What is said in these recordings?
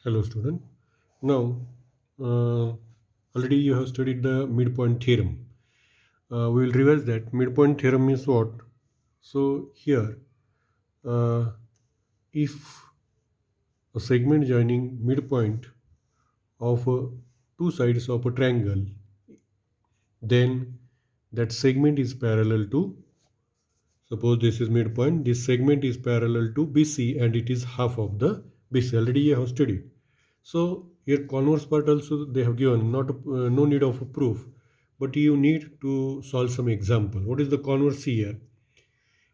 Hello, student. Now, already you have studied the midpoint theorem. We will revise that. Midpoint theorem is what? So, here, uh, if a segment joining midpoint of two sides of a triangle, then that segment is parallel to, suppose this is midpoint, this segment is parallel to BC and it is half of the BC. Already you have studied. So here converse part also they have given, not no need of a proof, but you need to solve some example. What is the converse here?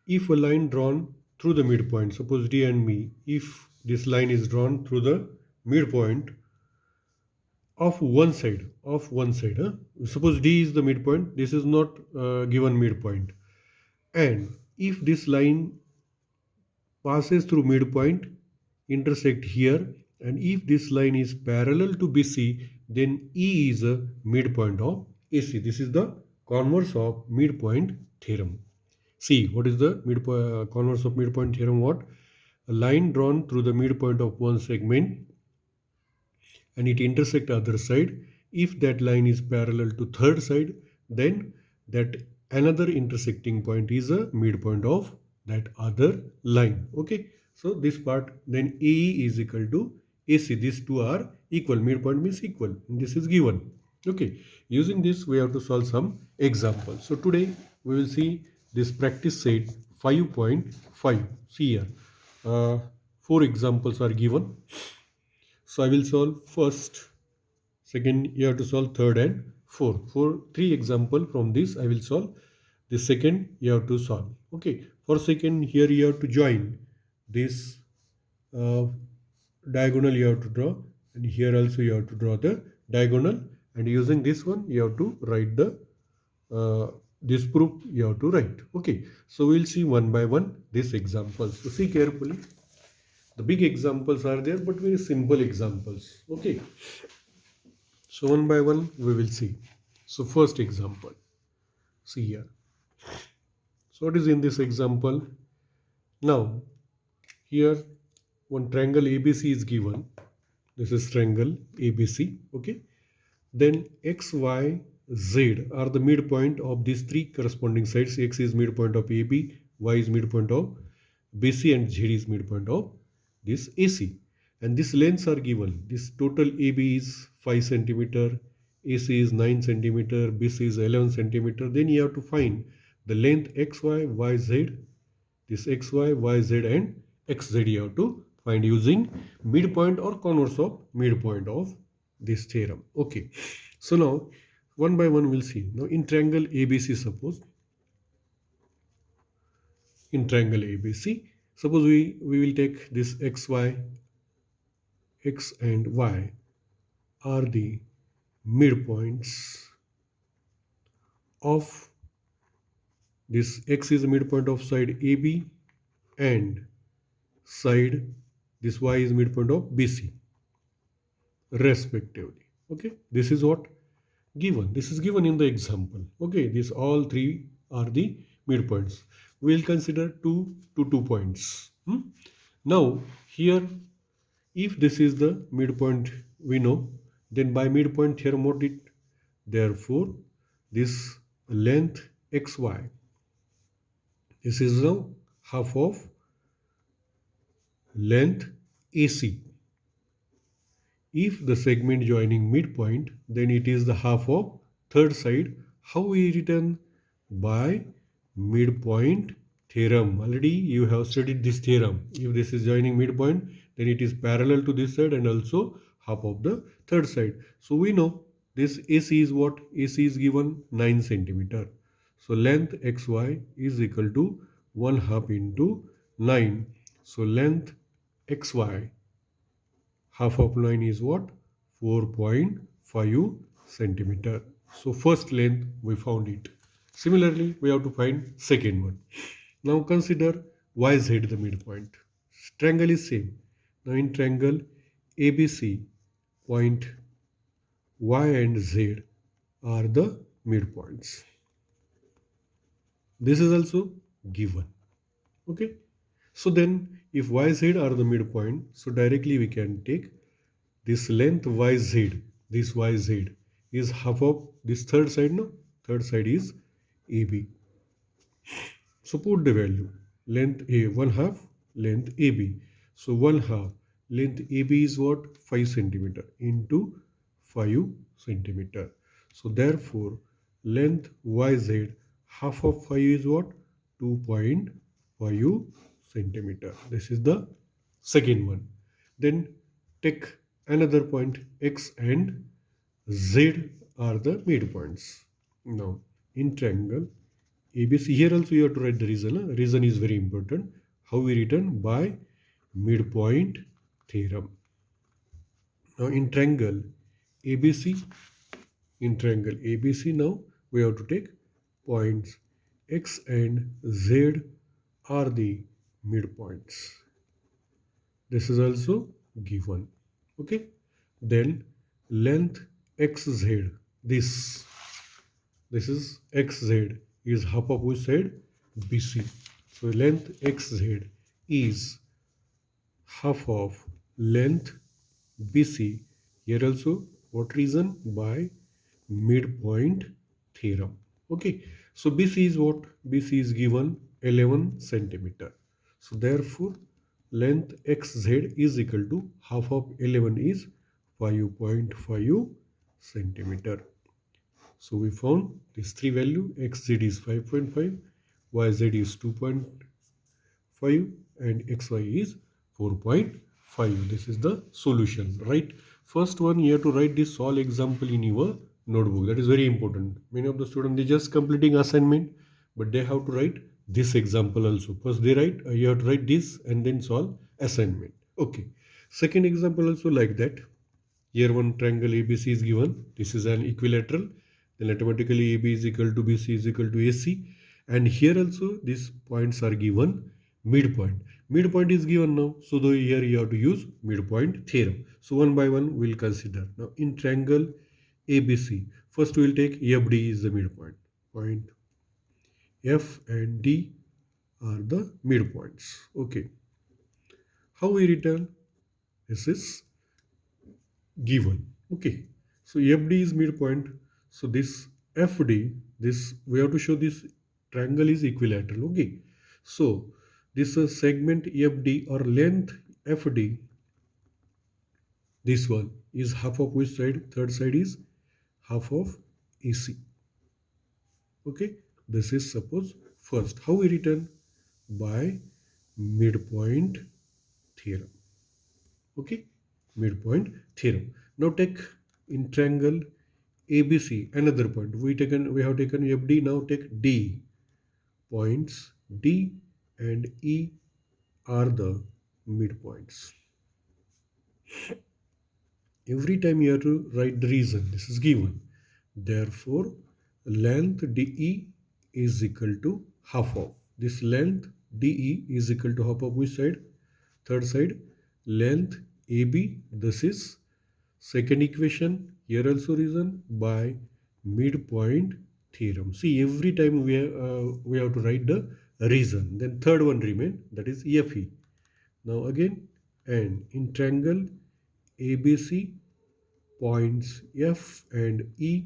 If a line drawn through the midpoint, suppose D and me, if this line is drawn through the midpoint of one side, huh? Suppose D is the midpoint, this is not given midpoint, and if this line passes through midpoint, intersect here, and if this line is parallel to BC, then E is a midpoint of AC. This is the converse of midpoint theorem. See, what is the converse of midpoint theorem? What? A line drawn through the midpoint of one segment and it intersect other side. If that line is parallel to third side, then that another intersecting point is a midpoint of that other line. Okay, so this part, then AE is equal to AC. These two are equal. Midpoint means equal. This is given. Okay, using this we have to solve some examples. So today we will see this practice set 5.5. See here, uh, four examples are given. So I will solve first, second you have to solve third and fourth. For three example from this I will solve. The second you have to solve. Okay. For second, here you have to join this uh, diagonal you have to draw, and here also you have to draw the diagonal, and using this one you have to write the this proof you have to write. Okay. So we'll see one by one this example. So see carefully. The big examples are there, but very simple examples. Okay. So one by one we will see. So first example, see here. So what is in this example? Now here one triangle ABC is given. This is triangle ABC. Okay. Then X, Y, Z are the midpoint of these three corresponding sides. X is midpoint of AB, Y is midpoint of BC, and Z is midpoint of this AC. And these lengths are given. This total AB is 5 centimeter, AC is 9 centimeter, BC is 11 centimeter. Then you have to find the length XY, YZ, this XY, YZ, and XZ you have to find using midpoint or converse of midpoint of this theorem. Okay. So now one by one we'll see. Now in triangle ABC, suppose in triangle ABC, suppose we will take this XY, X and Y are the midpoints of this. X is the midpoint of side AB and side this Y is midpoint of BC respectively. Okay, this is what given. This is given in the example. Okay, these all three are the midpoints. We will consider 2 points. Now here, if this is the midpoint we know, then by midpoint theorem what it, therefore this length xy, this is now half of length AC. If the segment joining midpoint, then it is the half of third side. How we written? By midpoint theorem. Already you have studied this theorem. If this is joining midpoint, then it is parallel to this side and also half of the third side. So we know this AC is what? AC is given 9 centimeter. So length xy is equal to 1 half into 9. So length xy, half of 9 is what? 4.5 centimeter. So first length we found it. Similarly, we have to find second one. Now consider YZ the midpoint. Triangle is same. Now in triangle ABC, point Y and Z are the midpoints. This is also given. Okay. So then if YZ are the midpoint, so directly we can take this length YZ, this YZ is half of this third side, no? Third side is AB. So put the value, length A, 1/2, length AB. So 1/2, length AB is what? 5 centimeter into 5 centimeter. So therefore, length YZ, half of 5 is what? 2.5 centimeter. This is the second one. Then take another point, X and Z are the midpoints. Now, in triangle ABC, here also you have to write the reason. Reason is very important. How we written? By midpoint theorem. Now, in triangle ABC, now we have to take points X and Z are the midpoints. This is also given. Okay. Then length XZ, this is XZ is half of which side? BC. So length XZ is half of length BC. Here also what reason? By midpoint theorem. Okay. So BC is what? BC is given 11 centimeter. So therefore length XZ is equal to half of 11 is 5.5 centimeter. So we found these three value, xz is 5.5, yz is 2.5 and xy is 4.5. This is the solution, right? First one, you have to write this solve example in your notebook. That is very important. Many of the students, they just completing assignment, but they have to write this example also. First they write, you have to write this and then solve assignment. Okay. Second example also like that. Here one triangle ABC is given. This is an equilateral. Then automatically AB is equal to BC is equal to AC. And here also these points are given midpoint. Midpoint is given now. So though here you have to use midpoint theorem. So one by one we'll consider. Now in triangle ABC, first we will take FD is the midpoint. Point F and D are the midpoints. Okay. How we return? This is given. Okay. So FD is midpoint. So this FD, this we have to show this triangle is equilateral. Okay. So this segment FD or length FD, this one is half of which side? Third side is half of AC. Okay. This is suppose first. How we return? By midpoint theorem. Okay. Midpoint theorem. Now take in triangle ABC another point. We have taken FD. Now take D. Points D and E are the midpoints. Every time you have to write the reason. This is given. Therefore, length DE is equal to half of. This length DE is equal to half of which side? Third side. Length AB. This is second equation. Here also reason by midpoint theorem. See, every time we have to write the reason. Then third one remain, that is FE. Now again, and in triangle ABC, points F and E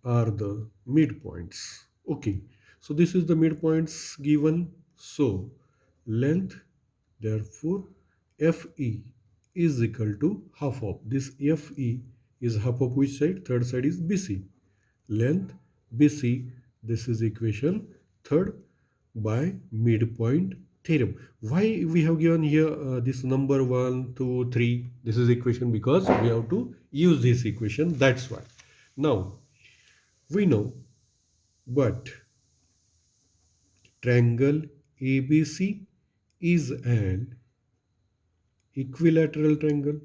are the midpoints. Okay, so this is the midpoints given. So length, therefore FE is equal to half of. This FE is half of which side? Third side is BC. Length BC, this is equation third by midpoint theorem. Why we have given here this number 1, 2, 3? This is equation because we have to use this equation. That's why. Now we know, but triangle ABC is an equilateral triangle.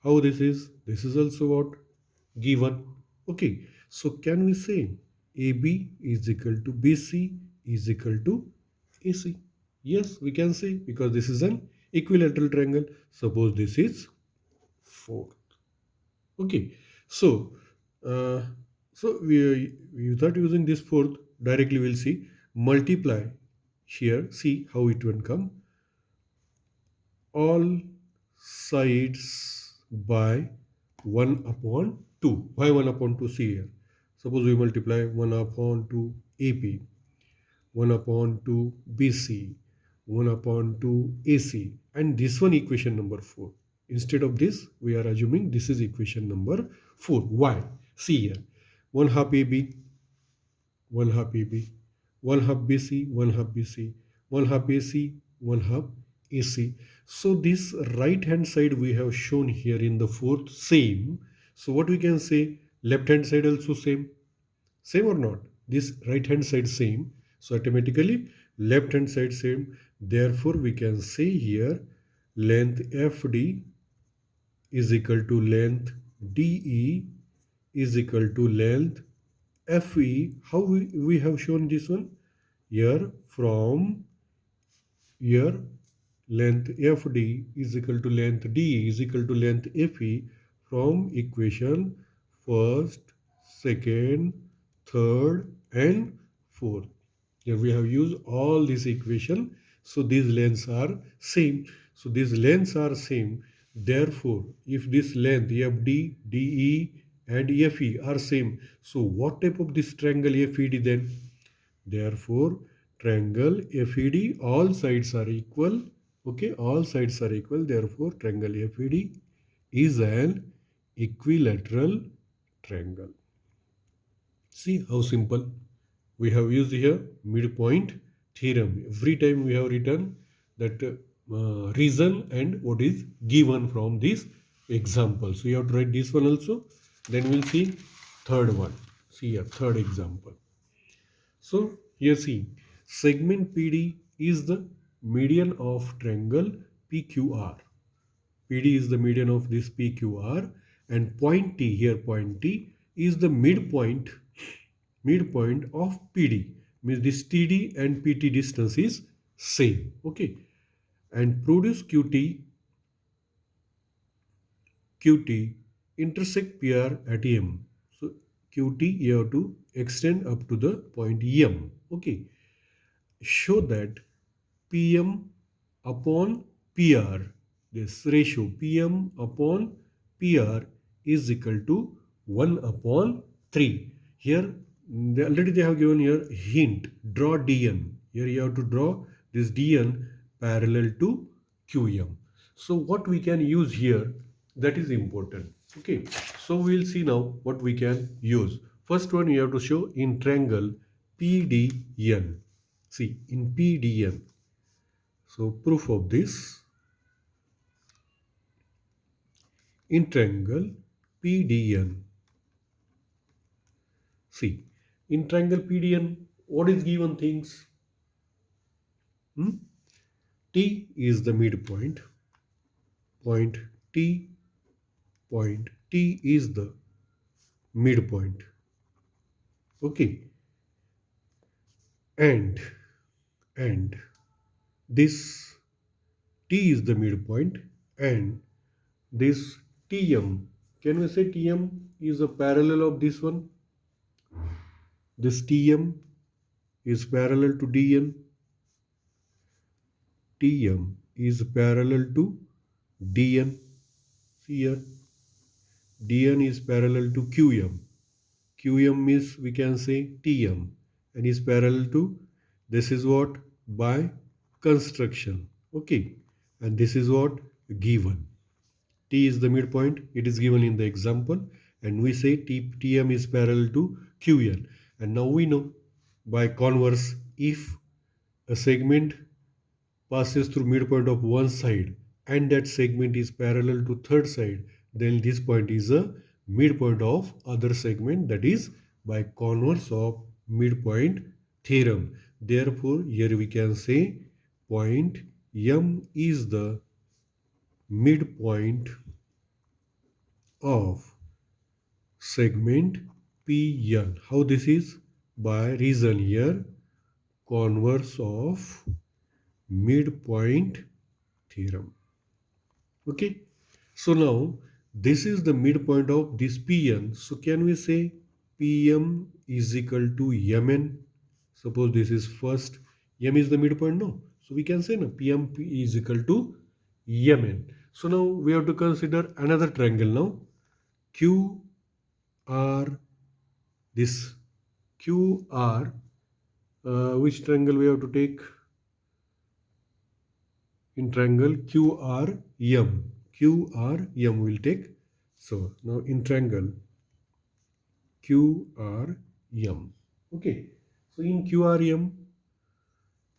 How this is? This is also what? Given. Okay. So can we say AB is equal to BC is equal to AC? Yes, we can say because this is an equilateral triangle. Suppose this is fourth. Okay. So, without using this fourth, directly we'll see multiply here. See how it will come. All sides by 1 upon 2. Why 1 upon 2? See here. Suppose we multiply 1 upon 2 AP, 1 upon 2 BC, 1 upon 2 AC, and this one equation number 4. Instead of this, we are assuming this is equation number 4. Why? See here. 1 half AB, 1 half AB, 1 half BC, 1 half BC, 1 half AC, 1 half AC. So this right hand side we have shown here in the fourth same. So what we can say, left hand side also same or not? This right hand side same. So automatically left hand side same. Therefore we can say here length FD is equal to length DE is equal to length FE. How we have shown this one? Here from here length FD is equal to length DE is equal to length FE from equation first, second, third and fourth. Here we have used all this equation. So these lengths are same. So these lengths are same. Therefore, if this length FD, DE and FE are same, so what type of this triangle FED then? Therefore, triangle FED, all sides are equal. Okay, all sides are equal. Therefore, triangle FED is an equilateral triangle. See how simple. We have used here midpoint theorem. Every time we have written that reason and what is given from this example. So you have to write this one also. Then we'll see third one. See here, third example. So here see, segment PD is the median of triangle PQR. PD is the median of this PQR, and point T, here point T is the midpoint of PD. Means this TD and PT distance is same. Okay. And produce QT intersect PR at M. So QT you have to extend up to the point M. Okay. Show that PM upon PR, this ratio PM upon PR is equal to 1 upon 3. Here already they have given here hint, draw DN. Here you have to draw this DN parallel to QM. So what we can use here, that is important. Okay, so we'll see now what we can use. First one you have to show in triangle PDN. See, in PDN. So proof of this, in triangle PDN. See, in triangle PDN, what is given things? T is the midpoint. Point T is the midpoint. Okay. And this T is the midpoint, and this TM, can we say TM is a parallel of this one? This TM is parallel to DN. TM is parallel to DN. See here, DN is parallel to QM. QM is, we can say, TM, and is parallel to, this is what, by construction. Okay, and this is what given. T is the midpoint, it is given in the example, and we say TM is parallel to QN. And now we know by converse, if a segment passes through midpoint of one side and that segment is parallel to third side, then this point is a midpoint of other segment, that is by converse of midpoint theorem. Therefore, here we can say point M is the midpoint of segment PN. How this is? By reason here, converse of midpoint theorem. Okay. So now this is the midpoint of this PN. So can we say PM is equal to MN? Suppose this is first, M is the midpoint, no? So we can say no, PM is equal to MN. So now we have to consider another triangle now. Q R, this Q R, which triangle we have to take? In triangle QRM. QRM will take. So now in triangle QRM. Okay. So in QRM,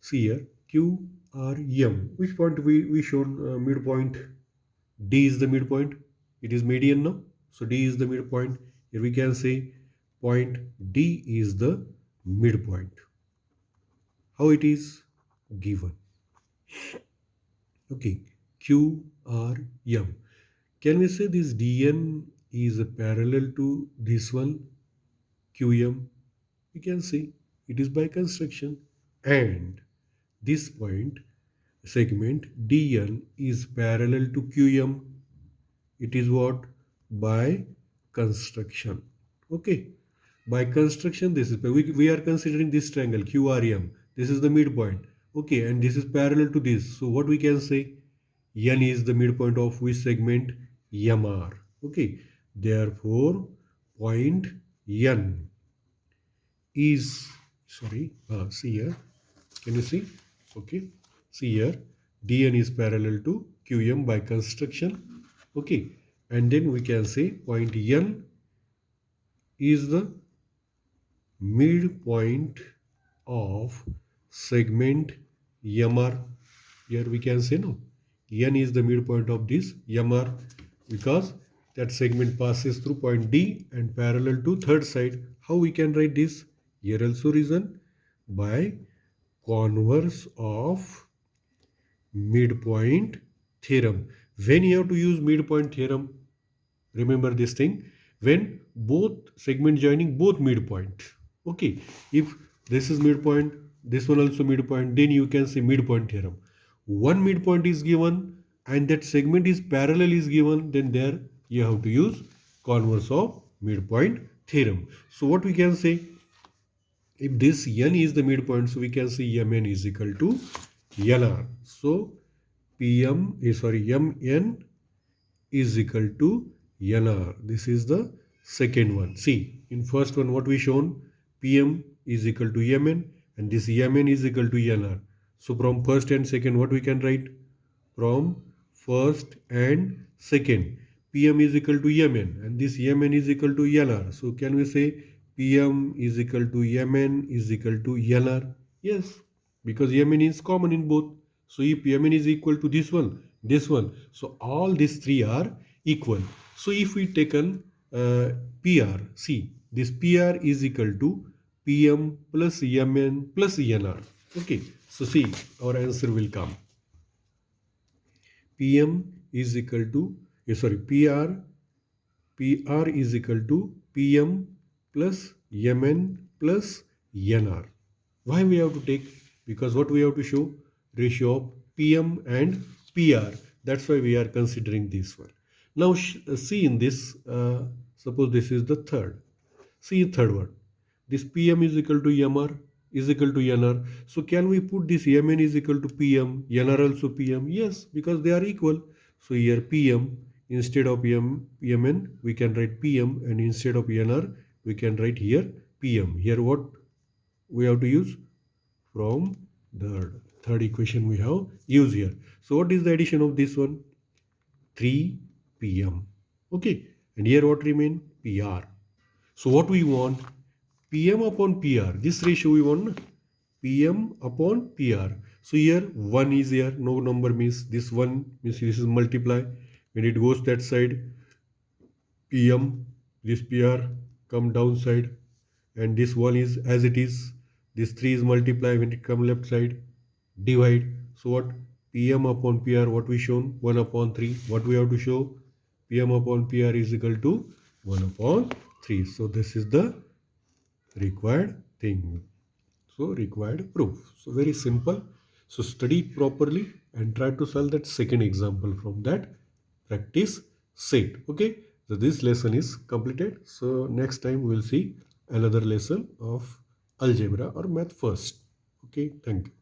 see here QRM. Which point we shown midpoint? D is the midpoint. It is median now. So D is the midpoint. Here we can say point D is the midpoint. How it is given? Okay, QRM. Can we say this DN is parallel to this one QM? We can say it is by construction, and this point segment DN is parallel to QM. It is what? By construction. Okay, by construction, this is we are considering this triangle QRM. This is the midpoint. Okay, and this is parallel to this. So what we can say? N is the midpoint of which segment? MR. Okay, therefore point N is, see here, can you see? Okay, see here, DN is parallel to QM by construction. Okay, and then we can say point N is the midpoint of segment MR. Here we can say no, N is the midpoint of this MR because that segment passes through point D and parallel to third side. How we can write this? Here also reason by converse of midpoint theorem. When you have to use midpoint theorem, remember this thing, when both segment joining both midpoint. Okay, if this is midpoint, this one also midpoint, then you can say midpoint theorem. One midpoint is given and that segment is parallel is given, then there you have to use converse of midpoint theorem. So what we can say, if this N is the midpoint, so we can say Mn is equal to Nr. So Mn is equal to Nr. This is the second one. See, in first one what we shown, Pm is equal to Mn and this Mn is equal to Nr. So from first and second what we can write? From first and second, Pm is equal to Mn and this Mn is equal to Nr. So can we say Pm is equal to Mn is equal to Nr? Yes, because Mn is common in both. So if Mn is equal to this one, so all these three are equal. So if we taken PR, see, this PR is equal to Pm plus Mn plus Nr. Okay, so see, our answer will come. PM is equal to, PR is equal to PM plus Mn plus Nr. Why we have to take? Because what we have to show? Ratio of PM and PR. That's why we are considering this one. Now see in this, suppose this is the third. See third one. This PM is equal to MR is equal to Nr. So can we put this Mn is equal to Pm, Nr also Pm? Yes, because they are equal. So here Pm, instead of Mn, we can write Pm, and instead of Nr, we can write here Pm. Here what we have to use? From the third equation we have used here. So what is the addition of this one? 3 Pm. Okay, and here what remain? PR. So what we want? PM upon PR. This ratio we want PM upon PR. So here 1 is here. No number means this 1 means this is multiply. When it goes that side, PM, this PR come downside. And this 1 is as it is. This 3 is multiply. When it come left side, divide. So what? PM upon PR, what we shown? 1 upon 3. What we have to show? PM upon PR is equal to 1 upon 3. So this is the required thing. So required proof. So very simple. So study properly and try to solve that second example from that practice set. Okay. So this lesson is completed. So next time we will see another lesson of algebra or math first. Okay. Thank you.